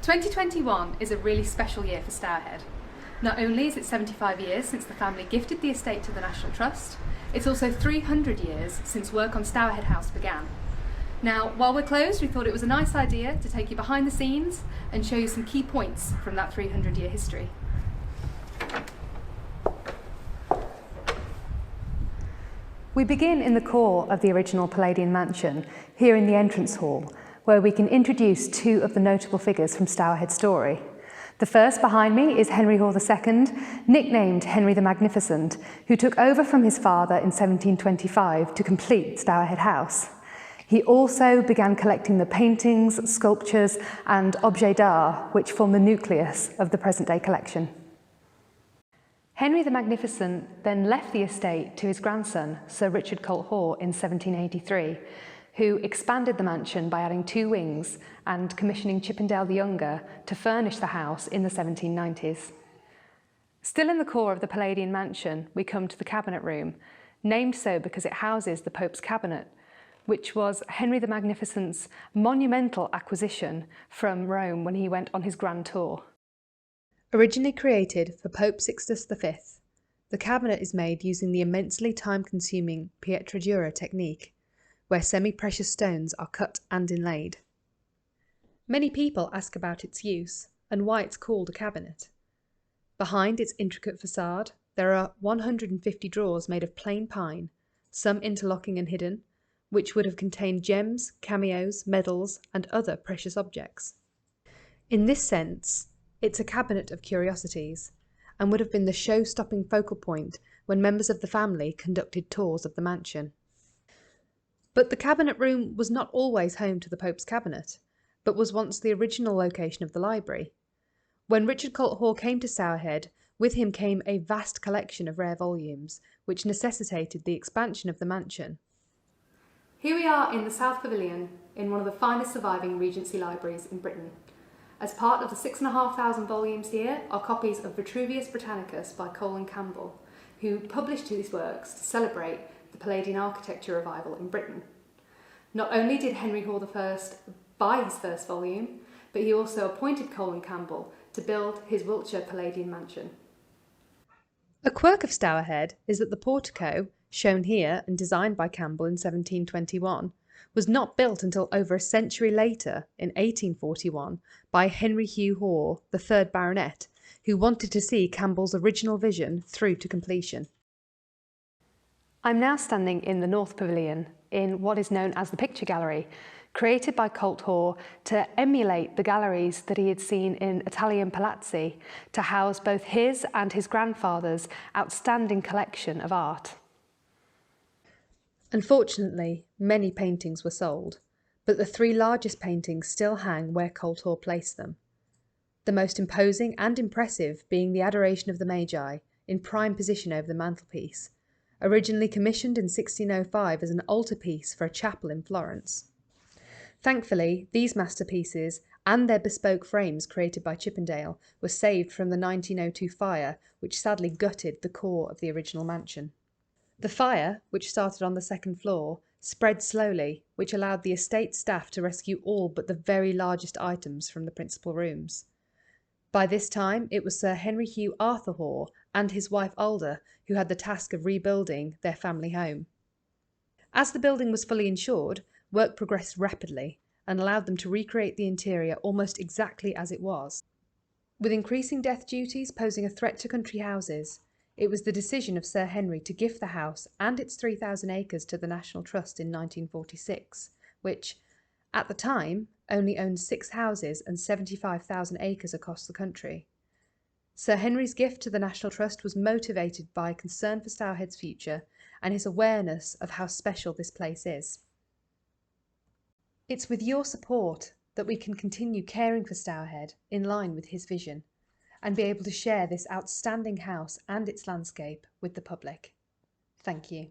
2021 is a really special year for Stourhead. Not only is it 75 years since the family gifted the estate to the National Trust, it's also 300 years since work on Stourhead House began. Now, while we're closed, we thought it was a nice idea to take you behind the scenes and show you some key points from that 300-year history. We begin in the core of the original Palladian mansion, here in the entrance hall, where we can introduce two of the notable figures from Stourhead's story. The first behind me is Henry Hoare II, nicknamed Henry the Magnificent, who took over from his father in 1725 to complete Stourhead House. He also began collecting the paintings, sculptures and objets d'art which form the nucleus of the present-day collection. Henry the Magnificent then left the estate to his grandson, Sir Richard Colt Hoare, in 1783, who expanded the mansion by adding 2 wings and commissioning Chippendale the Younger to furnish the house in the 1790s. Still in the core of the Palladian mansion, we come to the cabinet room, named so because it houses the Pope's cabinet, which was Henry the Magnificent's monumental acquisition from Rome when he went on his grand tour. Originally created for Pope Sixtus V, the cabinet is made using the immensely time-consuming pietra dura technique, where semi-precious stones are cut and inlaid. Many people ask about its use and why it's called a cabinet. Behind its intricate facade, there are 150 drawers made of plain pine, some interlocking and hidden, which would have contained gems, cameos, medals, and other precious objects. In this sense, it's a cabinet of curiosities, and would have been the show-stopping focal point when members of the family conducted tours of the mansion. But the cabinet room was not always home to the Pope's cabinet, but was once the original location of the library. When Richard Colt Hoare came to Stourhead, with him came a vast collection of rare volumes, which necessitated the expansion of the mansion. Here we are in the South Pavilion, in one of the finest surviving Regency libraries in Britain. As part of the 6,500 volumes here are copies of Vitruvius Britannicus by Colin Campbell, who published these works to celebrate the Palladian architecture revival in Britain. Not only did Henry Hoare I buy his first volume, but he also appointed Colin Campbell to build his Wiltshire Palladian mansion. A quirk of Stourhead is that the portico, shown here and designed by Campbell in 1721, was not built until over a century later, in 1841, by Henry Hugh Hoare, the 3rd Baronet, who wanted to see Campbell's original vision through to completion. I'm now standing in the North Pavilion, in what is known as the Picture Gallery, created by Colt Hoare to emulate the galleries that he had seen in Italian palazzi to house both his and his grandfather's outstanding collection of art. Unfortunately, many paintings were sold, but the 3 largest paintings still hang where Colt Hoare placed them. The most imposing and impressive being the Adoration of the Magi, in prime position over the mantelpiece, originally commissioned in 1605 as an altarpiece for a chapel in Florence. Thankfully, these masterpieces and their bespoke frames created by Chippendale were saved from the 1902 fire, which sadly gutted the core of the original mansion. The fire, which started on the 2nd floor, spread slowly, which allowed the estate staff to rescue all but the very largest items from the principal rooms. By this time, it was Sir Henry Hugh Arthur Hoare and his wife Alda who had the task of rebuilding their family home. As the building was fully insured, work progressed rapidly and allowed them to recreate the interior almost exactly as it was. With increasing death duties posing a threat to country houses, it was the decision of Sir Henry to gift the house and its 3,000 acres to the National Trust in 1946, which, at the time, only owned 6 houses and 75,000 acres across the country. Sir Henry's gift to the National Trust was motivated by concern for Stourhead's future and his awareness of how special this place is. It's with your support that we can continue caring for Stourhead in line with his vision and be able to share this outstanding house and its landscape with the public. Thank you.